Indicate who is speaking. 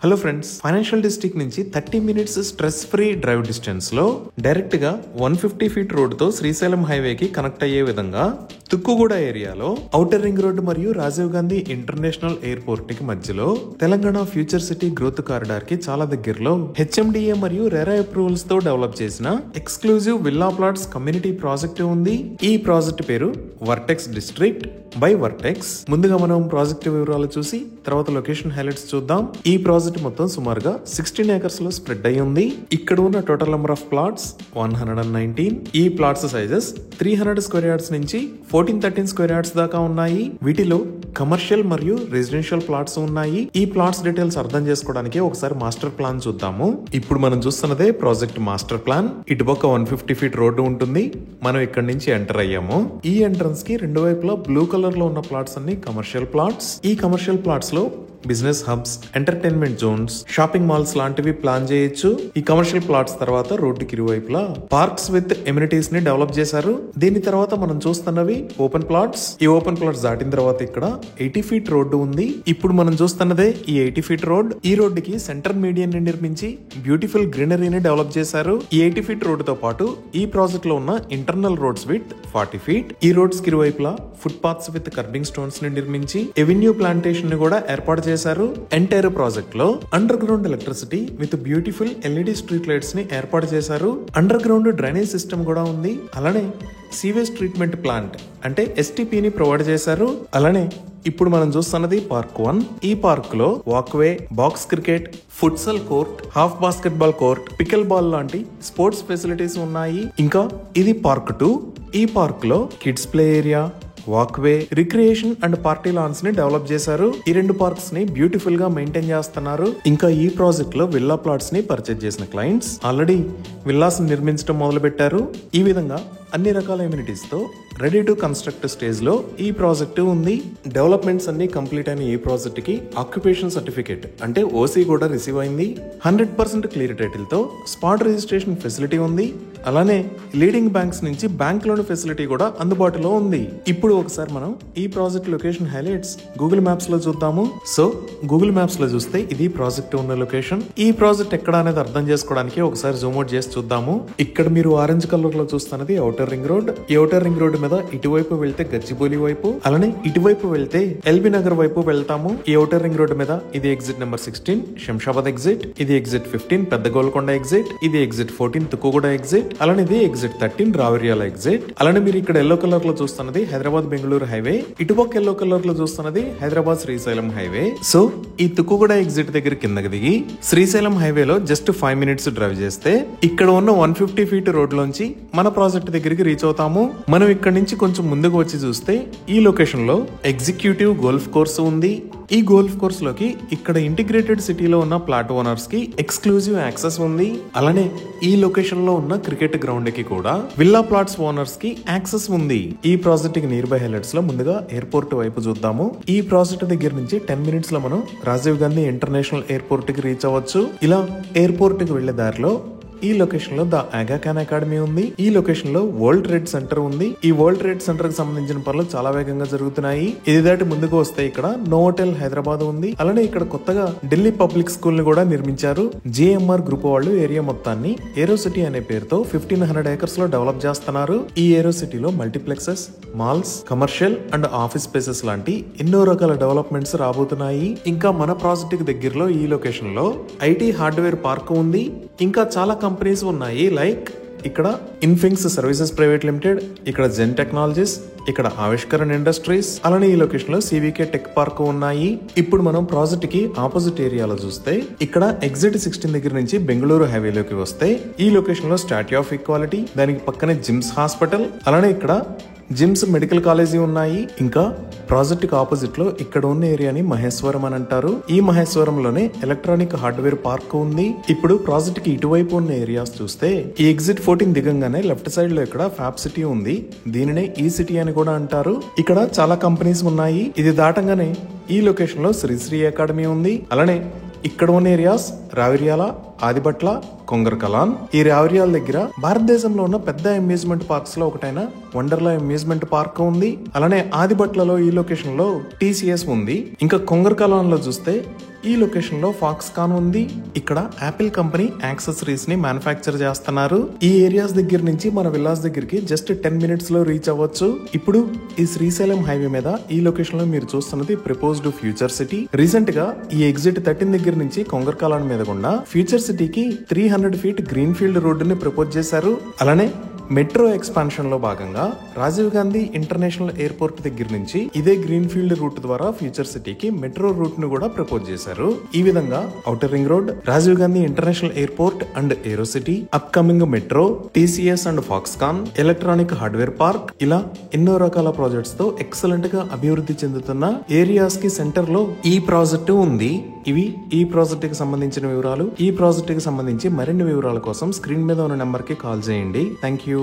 Speaker 1: Hello friends, financial district నుంచి 30 minutes stress free drive distance లో direct గా 150 feet road తో శ్రీశైలం హైవేకి కనెక్ట్ అయ్యే విధంగా తుక్కుగూడ ఏరియాలో ఔటర్ రింగ్ రోడ్ మరియు రాజీవ్ గాంధీ ఇంటర్నేషనల్ ఎయిర్పోర్ట్ కి మధ్యలో Telangana future city growth corridor కి చాలా దగ్గరలో హెచ్ఎండిఏ మరియు రెరా అప్రూవల్స్ తో డెవలప్ చేసిన exclusive villa plots community project ఉంది. ఈ ప్రాజెక్ట్ పేరు వర్టెక్స్ డిస్ట్రిక్ట్ బై వర్టెక్స్. ముందుగా మనం ప్రాజెక్ట్ వివరాలు చూసి తర్వాత లొకేషన్ హైలైట్స్ చూద్దాం. ఈ ప్రాజెక్ట్ మొత్తం సుమారుగా 16 ఏకర్స్ లో స్ప్రెడ్ అయి ఉంది. ఇక్కడ ఉన్న టోటల్ నెంబర్ ఆఫ్ ప్లాట్స్ 119. ఈ ప్లాట్స్ సైజెస్ 300 స్క్వేర్ యార్డ్స్ నుంచి 1413 స్క్వేర్ యార్డ్స్ దాకా ఉన్నాయి. వీటిలో కమర్షియల్ మరియు రెసిడెన్షియల్ ప్లాట్స్ ఉన్నాయి. ఈ ప్లాట్స్ డీటెయిల్స్ అర్థం చేసుకోవడానికి ఒకసారి మాస్టర్ ప్లాన్ చూద్దాము. ఇప్పుడు మనం చూస్తున్నదే ప్రాజెక్ట్ మాస్టర్ ప్లాన్. ఇటుపక్క 150 ఫీట్ రోడ్డు ఉంటుంది. మనం ఇక్కడ నుంచి ఎంటర్ అయ్యాము. ఈ ఎంట్రన్స్ కి రెండు వైపులా బ్లూ కలర్ లో ఉన్న ప్లాట్స్ అన్ని కమర్షియల్ ప్లాట్స్. ఈ కమర్షియల్ ప్లాట్స్ లో business hubs, entertainment zones, shopping malls లాంటివి ప్లాన్ చేయొచ్చు. ఈ కమర్షియల్ ప్లాట్స్ తర్వాత రోడ్డుకి ఇరువైపులా పార్క్స్ విత్ ఎమ్యూనిటీస్ ని డెవలప్ చేశారు. దీని తర్వాత మనం చూస్తున్నవి ఓపెన్ ప్లాట్స్. ఈ ఓపెన్ ప్లాట్స్ దాటిన తర్వాత ఇక్కడ 80 ఫీట్ రోడ్డు ఉంది. ఇప్పుడు మనం చూస్తున్నదే ఈ 80 ఫీట్ రోడ్. ఈ రోడ్డుకి సెంటర్ మీడియన్ ని నిర్మించి బ్యూటిఫుల్ గ్రీనరీని డెవలప్ చేశారు. ఈ 80 ఫీట్ రోడ్డు తో పాటు ఈ ప్రాజెక్ట్ లో ఉన్న ఇంటర్నల్ రోడ్స్ విత్ 40 ఫీట్. ఈ రోడ్స్ కి ఇరువైపులా foot paths with kerbing stones ని నిర్మించి ఎవెన్యూ ప్లాంటేషన్ ని కూడా ఏర్పాటు చేశారు. ఎంటైర్ ప్రాజెక్ట్ లో under ground electricity with beautiful LED street lights ని ఏర్పాటు చేశారు. అండర్ గ్రౌండ్ డ్రైనేజ్ సిస్టమ్ కూడా ఉంది. అలానే సీవేజ్ ట్రీట్మెంట్ ప్లాంట్ అంటే ఎస్టీపీ ని ప్రొవైడ్ చేశారు. అలానే ఇప్పుడు మనం చూస్తున్నది పార్క్ 1. ఈ పార్క్ లో walkway, box cricket, futsal court, half basket ball court, pickle ball లాంటి స్పోర్ట్స్ ఫెసిలిటీస్ ఉన్నాయి. ఇంకా ఇది పార్క్ 2. ఈ పార్క్ లో kids play area, walkway, recreation and party lance ని డెవలప్ చేశారు. ఈ రెండు పార్క్స్ ని బ్యూటిఫుల్ గా మెయింటైన్ చేస్తున్నారు. ఇంకా ఈ ప్రాజెక్ట్ లో విల్లా ప్లాట్స్ ని పర్చేజ్ చేసిన క్లయింట్స్ ఆల్రెడీ విల్లాస్ నిర్మించడం మొదలు పెట్టారు. ఈ విధంగా అన్ని రకాల ఎమ్యూనిటీస్ తో రెడీ టు కన్స్ట్రక్ట్ స్టేజ్ లో ఈ ప్రాజెక్ట్ ఉంది. డెవలప్మెంట్స్ అన్ని కంప్లీట్ అయిన ఈ ప్రాజెక్ట్ కి ఆక్యుపేషన్ సర్టిఫికేట్ అంటే ఓసీ కూడా రిసీవ్ అయింది. 100% క్లియర్ టైటిల్ తో స్పాట్ రిజిస్ట్రేషన్ ఫెసిలిటీ ఉంది. అలానే లీడింగ్ బ్యాంక్స్ నుంచి బ్యాంక్ లోన్ ఫెసిలిటీ కూడా అందుబాటులో ఉంది. ఇప్పుడు ఒకసారి మనం ఈ project location highlights Google maps లో చూద్దాము. సో గూగుల్ మ్యాప్స్ లో చూస్తే ఇది ప్రాజెక్ట్ ఉన్న లొకేషన్. ఈ ప్రాజెక్ట్ ఎక్కడ అనేది అర్థం చేసుకోవడానికి ఒకసారి జూమ్ అవుట్ చేసి చూద్దాము. ఇక్కడ మీరు ఆరెంజ్ కలర్ లో చూస్తున్నది ఔటర్ రింగ్ రోడ్. ఈ ఔటర్ రింగ్ రోడ్ మీద ఇటువైపు వెళ్తే గచ్చిబౌలి వైపు, అలానే ఇటువైపు వెళ్తే ఎల్బీ నగర్ వైపు వెళ్తాము. ఈ ఔటర్ రింగ్ రోడ్ మీద ఇది ఎగ్జిట్ నెంబర్ 16 శంషాబాద్ ఎగ్జిట్, ఇది ఎగ్జిట్ 15 పెద్ద గోల్కొండ ఎగ్జిట్, ఇది ఎగ్జిట్ 14 తుక్కుగూడ ఎగ్జిట్, అలానే ఇది ఎగ్జిట్ 13 రావిర్యాల ఎగ్జిట్. అలానే మీరు ఇక్కడ ఎల్లో కలర్ లో చూస్తున్నది హైదరాబాద్ బెంగళూరు హైవే. ఇటుపక్క ఎల్లో కలర్ లో చూస్తున్నది హైదరాబాద్ శ్రీశైలం హైవే. సో ఈ తుక్కుగూడ ఎగ్జిట్ దగ్గర కిందకి దిగి శ్రీశైలం హైవేలో జస్ట్ 5 మినిట్స్ డ్రైవ్ చేస్తే ఇక్కడ ఉన్న 150 ఫీట్ రోడ్ లోంచి మన ప్రాజెక్ట్ దగ్గరికి రీచ్ అవుతాము. మనం ఇక్కడ నుంచి కొంచెం ముందుకు వచ్చి చూస్తే ఈ లొకేషన్ లో ఎగ్జిక్యూటివ్ గోల్ఫ్ కోర్స్ ఉంది. ఈ గోల్ఫ్ కోర్స్ లోకి ఇక్కడ ఇంటిగ్రేటెడ్ సిటీలో ఉన్న ప్లాట్ ఓనర్స్ కి ఎక్స్క్లూజివ్ యాక్సెస్ ఉంది. అలానే ఈ లొకేషన్ లో ఉన్న క్రికెట్ గ్రౌండ్ కి కూడా విల్లా ప్లాట్స్ ఓనర్స్ కి యాక్సెస్ ఉంది. ఈ ప్రాజెక్ట్ కి నియర్ బై హైలైట్స్ లో ముందుగా ఎయిర్పోర్ట్ వైపు చూద్దాము. ఈ ప్రాజెక్ట్ దగ్గర నుంచి 10 మినిట్స్ లో మనం రాజీవ్ గాంధీ ఇంటర్నేషనల్ ఎయిర్పోర్ట్ కి రీచ్ అవ్వచ్చు. ఇలా ఎయిర్పోర్ట్ కి వెళ్లే దారిలో ఈ లొకేషన్ లో ద ఆగా ఖాన్ అకాడమీ ఉంది. ఈ లొకేషన్ లో వరల్డ్ ట్రేడ్ సెంటర్ ఉంది. ఈ వరల్డ్ ట్రేడ్ సెంటర్ కి సంబంధించిన పనులు చాలా వేగంగా జరుగుతున్నాయి. ఇది దాటి ముందుకు వస్తే ఇక్కడ నోవోటెల్ హైదరాబాద్ ఉంది. అలానే ఇక్కడ కొత్తగా ఢిల్లీ పబ్లిక్ స్కూల్ ని కూడా నిర్మించారు. జేఎంఆర్ గ్రూప్ వాళ్ళు ఏరియా మొత్తాన్ని ఏరో సిటీ అనే పేరుతో 1500 ఏకర్స్ లో డెవలప్ చేస్తున్నారు. ఈ ఏరో సిటీలో multiplexes, malls, commercial and office spaces లాంటి ఎన్నో రకాల డెవలప్మెంట్స్ రాబోతున్నాయి. ఇంకా మన ప్రాజెక్ట్ కి దగ్గరలో ఈ లొకేషన్ లో ఐటీ హార్డ్వేర్ పార్క్ ఉంది. ఇంకా చాలా కంపెనీస్ ఉన్నాయి. లైక్ ఇక్కడ ఇన్ఫింక్స్ సర్వీసెస్ ప్రైవేట్ లిమిటెడ్, ఇక్కడ జెన్ టెక్నాలజీస్, ఇక్కడ ఆవిష్కరణ ఇండస్ట్రీస్, అలానే ఈ లొకేషన్ లో సివికే టెక్ పార్క్ ఉన్నాయి. ఇప్పుడు మనం ప్రాజెక్ట్ కి ఆపోజిట్ ఏరియాలో చూస్తే ఇక్కడ ఎగ్జిట్ 16 దగ్గర నుంచి బెంగళూరు హైవేలోకి వస్తే ఈ లొకేషన్ లో స్టాట్యూ ఆఫ్ ఈక్వాలిటీ, దానికి పక్కనే జిమ్స్ హాస్పిటల్, అలానే ఇక్కడ జిమ్స్ మెడికల్ కాలేజీ ఉన్నాయి. ఇంకా ప్రాజెక్ట్ కి ఆపోజిట్ లో ఇక్కడ ఉన్న ఏరియాని మహేశ్వరం అని అంటారు. ఈ మహేశ్వరంలోనే ఎలక్ట్రానిక్ హార్డ్వేర్ పార్క్ ఉంది. ఇప్పుడు ప్రాజెక్ట్ కి ఇటువైపు ఉన్న ఏరియాస్ చూస్తే ఈ ఎగ్జిట్ 14 దిగంగానే లెఫ్ట్ సైడ్ లో ఇక్కడ ఫ్యాబ్ సిటీ ఉంది. దీనినే ఈ సిటీ అని కూడా అంటారు. ఇక్కడ చాలా కంపెనీస్ ఉన్నాయి. ఇది దాటంగానే ఈ లొకేషన్ లో శ్రీశ్రీ అకాడమీ ఉంది. అలానే ఇక్కడ ఉన్న ఏరియాస్ రావిర్యాల, ఆదిబట్ల, కొంగరకలాన్ ఈ ఏరియాల దగ్గర భారతదేశంలో ఉన్న పెద్ద అమ్యూజ్మెంట్ పార్క్స్ లో ఒకటైన వండర్లా అమ్యూజ్మెంట్ పార్క్ ఉంది. అలానే ఆదిబట్లలో ఈ లొకేషన్ లో TCS ఉంది. ఇంకా కొంగరకలాన్ లో చూస్తే ఈ లొకేషన్ లో ఫాక్స్కాన్ ఉంది. ఇక్కడ యాపిల్ కంపెనీ యాక్సెసరీస్ ని మ్యానుఫ్యాక్చర్ చేస్తున్నారు. ఈ ఏరియాస్ దగ్గర నుంచి మన విల్లాస్ దగ్గరికి జస్ట్ 10 మినిట్స్ లో రీచ్ అవ్వచ్చు. ఇప్పుడు ఈ శ్రీశైలం హైవే మీద ఈ లొకేషన్ లో మీరు చూస్తున్నది ప్రపోజ్డ్ ఫ్యూచర్ సిటీ. రీసెంట్ గా ఈ ఎగ్జిట్ 13 దగ్గర నుంచి కొంగరకలాన్ మీద గుండా ఫ్యూచర్ సిటీకి 300 ఫీట్ గ్రీన్ ఫీల్డ్ రోడ్డుని ప్రపోజ్ చేశారు. అలానే మెట్రో ఎక్స్పాన్షన్ లో భాగంగా రాజీవ్ గాంధీ ఇంటర్నేషనల్ ఎయిర్పోర్ట్ దగ్గర నుంచి ఇదే గ్రీన్ ఫీల్డ్ రూట్ ద్వారా ఫ్యూచర్ సిటీకి మెట్రో రూట్ ను కూడా ప్రపోజ్ చేశారు. ఈ విధంగా outer ring road, Rajiv Gandhi international airport and aero city, upcoming metro, TCS and Foxconn, electronic hardware park, ఇలా ఎన్నో రకాల ప్రాజెక్ట్స్ తో ఎక్సలెంట్ గా అభివృద్ధి చెందుతున్న ఏరియాస్ కి సెంటర్ లో ఈ ప్రాజెక్టు ఉంది. ఇవి ఈ ప్రాజెక్ట్ కి సంబంధించిన వివరాలు. ఈ ప్రాజెక్ట్ కి సంబంధించి మరిన్ని వివరాల కోసం స్క్రీన్ మీద ఉన్న నెంబర్ కి కాల్ చేయండి. Thank you.